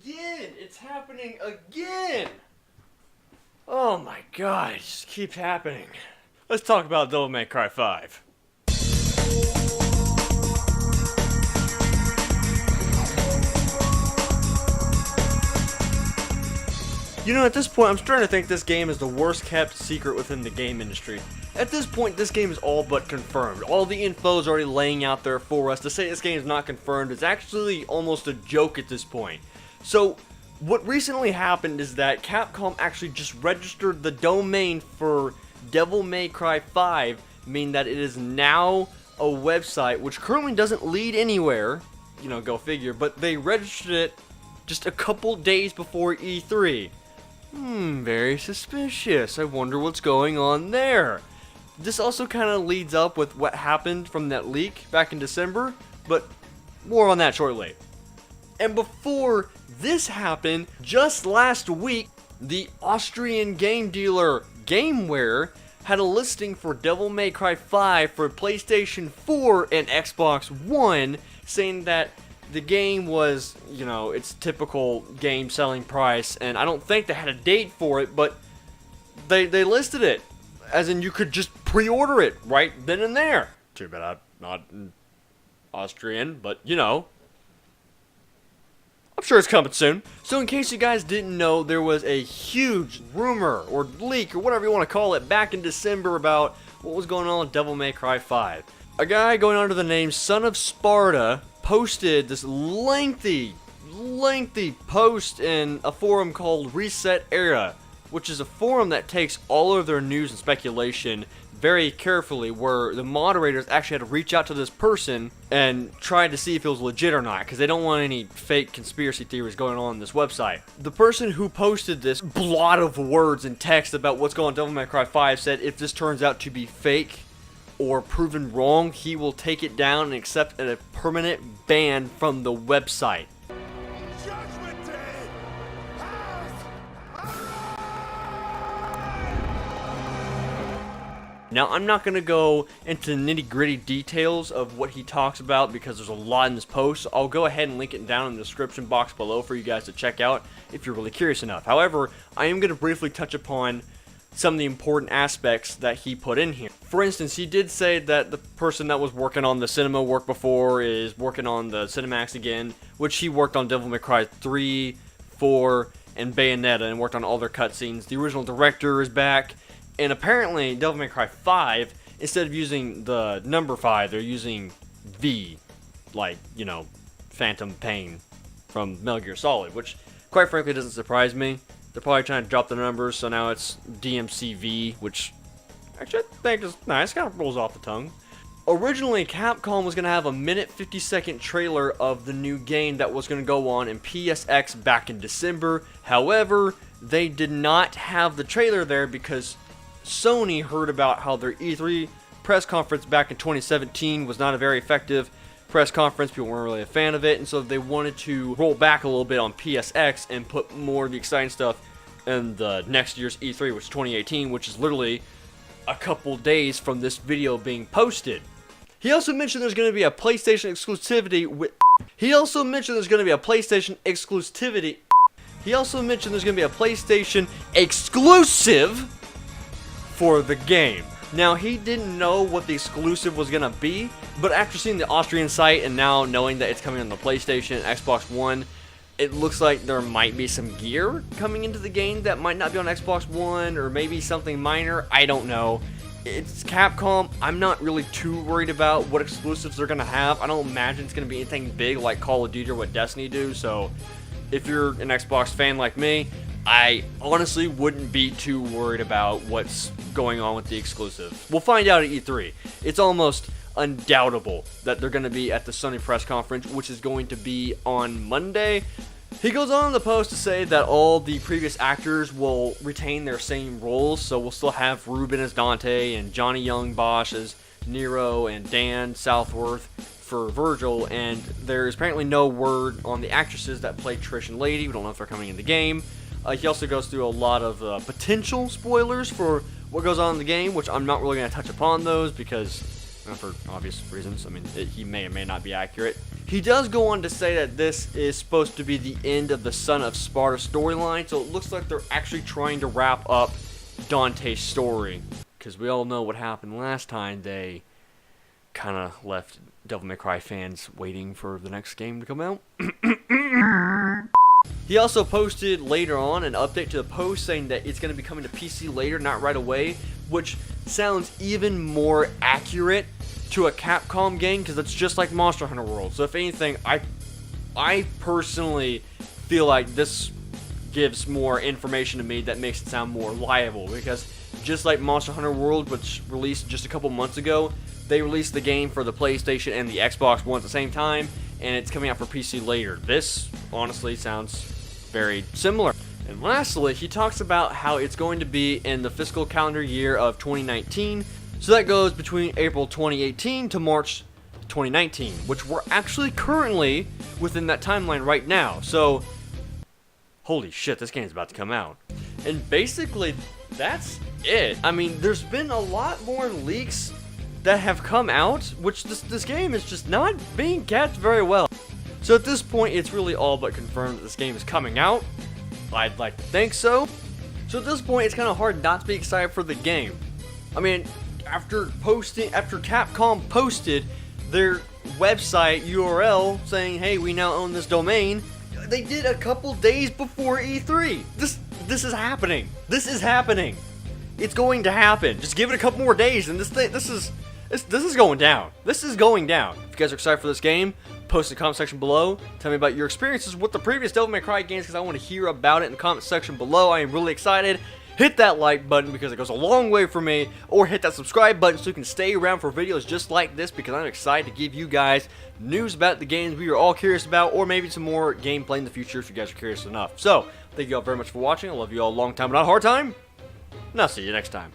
again! It's happening again! Oh my god, it just keeps happening. Let's talk about Devil May Cry 5. You know, at this point, I'm starting to think this game is the worst kept secret within the game industry. At this point, this game is all but confirmed. All the info is already laying out there for us. To say this game is not confirmed is actually almost a joke at this point. So, what recently happened is that Capcom actually just registered the domain for Devil May Cry 5, meaning that it is now a website which currently doesn't lead anywhere, you know, go figure, but they registered it just a couple days before E3. Very suspicious. I wonder what's going on there. This also kind of leads up with what happened from that leak back in December, but more on that shortly. And before this happened, just last week, the Austrian game dealer GameWare had a listing for Devil May Cry 5 for PlayStation 4 and Xbox One, saying that the game was, you know, its typical game selling price, and I don't think they had a date for it, but they listed it, as in you could just pre-order it right then and there. Too bad I'm not Austrian, but you know, I'm sure it's coming soon. So in case you guys didn't know, there was a huge rumor, or leak, or whatever you want to call it, back in December about what was going on with Devil May Cry 5. A guy going under the name Son of Sparta posted this lengthy post in a forum called ResetEra, which is a forum that takes all of their news and speculation very carefully, where the moderators actually had to reach out to this person and try to see if it was legit or not, because they don't want any fake conspiracy theories going on this website. The person who posted this blot of words and text about what's going on in Devil May Cry 5 said if this turns out to be fake or proven wrong, he will take it down and accept a permanent ban from the website. Judgment Day has Now, I'm not going to go into nitty-gritty details of what he talks about because there's a lot in this post. I'll go ahead and link it down in the description box below for you guys to check out if you're really curious enough. However, I am going to briefly touch upon some of the important aspects that he put in here. For instance, he did say that the person that was working on the cinema work before is working on the cinematics again, which he worked on Devil May Cry 3, 4, and Bayonetta, and worked on all their cutscenes. The original director is back, and apparently Devil May Cry 5, instead of using the number 5, they're using V, like, you know, Phantom Pain from Metal Gear Solid, which quite frankly doesn't surprise me. They're probably trying to drop the numbers, so now it's DMCV, which actually I think is nice, kind of rolls off the tongue. Originally, Capcom was going to have a minute 50-second trailer of the new game that was going to go on in PSX back in December. However, they did not have the trailer there because Sony heard about how their E3 press conference back in 2017 was not a very effective press conference. People weren't really a fan of it, and so they wanted to roll back a little bit on PSX and put more of the exciting stuff in the next year's E3, which is 2018, which is literally a couple days from this video being posted. He also mentioned there's going to be a PlayStation exclusivity with He also mentioned there's going to be a PlayStation exclusive for the game. Now, he didn't know what the exclusive was going to be, but after seeing the Austrian site and now knowing that it's coming on the PlayStation and Xbox One, it looks like there might be some gear coming into the game that might not be on Xbox One, or maybe something minor. I don't know. It's Capcom. I'm not really too worried about what exclusives they're going to have. I don't imagine it's going to be anything big like Call of Duty or what Destiny do, so if you're an Xbox fan like me, I honestly wouldn't be too worried about what's going on with the exclusive. We'll find out at E3. It's almost undoubtable that they're going to be at the Sony press conference, which is going to be on Monday. He goes on in the post to say that all the previous actors will retain their same roles, so we'll still have Ruben as Dante and Johnny Young Bosch as Nero and Dan Southworth for Virgil, and there's apparently no word on the actresses that play Trish and Lady. We don't know if they're coming in the game. He also goes through a lot of potential spoilers for what goes on in the game, which I'm not really going to touch upon those because, for obvious reasons, I mean, he may or may not be accurate. He does go on to say that this is supposed to be the end of the Son of Sparta storyline, so it looks like they're actually trying to wrap up Dante's story. Because we all know what happened last time. They kind of left Devil May Cry fans waiting for the next game to come out. He also posted later on an update to the post saying that it's going to be coming to PC later, not right away, which sounds even more accurate to a Capcom game, because it's just like Monster Hunter World. So if anything, I personally feel like this gives more information to me that makes it sound more reliable, because just like Monster Hunter World, which released just a couple months ago, they released the game for the PlayStation and the Xbox One at the same time, and it's coming out for PC later. This honestly sounds very similar. And lastly, he talks about how it's going to be in the fiscal calendar year of 2019. So that goes between April 2018 to March 2019, which we're actually currently within that timeline right now. So, holy shit, this game's about to come out. And basically, that's it. I mean, there's been a lot more leaks that have come out, which this game is just not being kept very well. So at this point, it's really all but confirmed that this game is coming out. I'd like to think so. So at this point, it's kind of hard not to be excited for the game. I mean, after Capcom posted their website URL saying, hey, we now own this domain, they did a couple days before E3. This is happening. This is happening. It's going to happen. Just give it a couple more days, and this is going down. This is going down. If you guys are excited for this game, post in the comment section below. Tell me about your experiences with the previous Devil May Cry games, because I want to hear about it in the comment section below. I am really excited. Hit that like button because it goes a long way for me, or hit that subscribe button so you can stay around for videos just like this, because I'm excited to give you guys news about the games we are all curious about, or maybe some more gameplay in the future if you guys are curious enough. So, thank you all very much for watching. I love you all long time, but not a hard time. And I'll see you next time.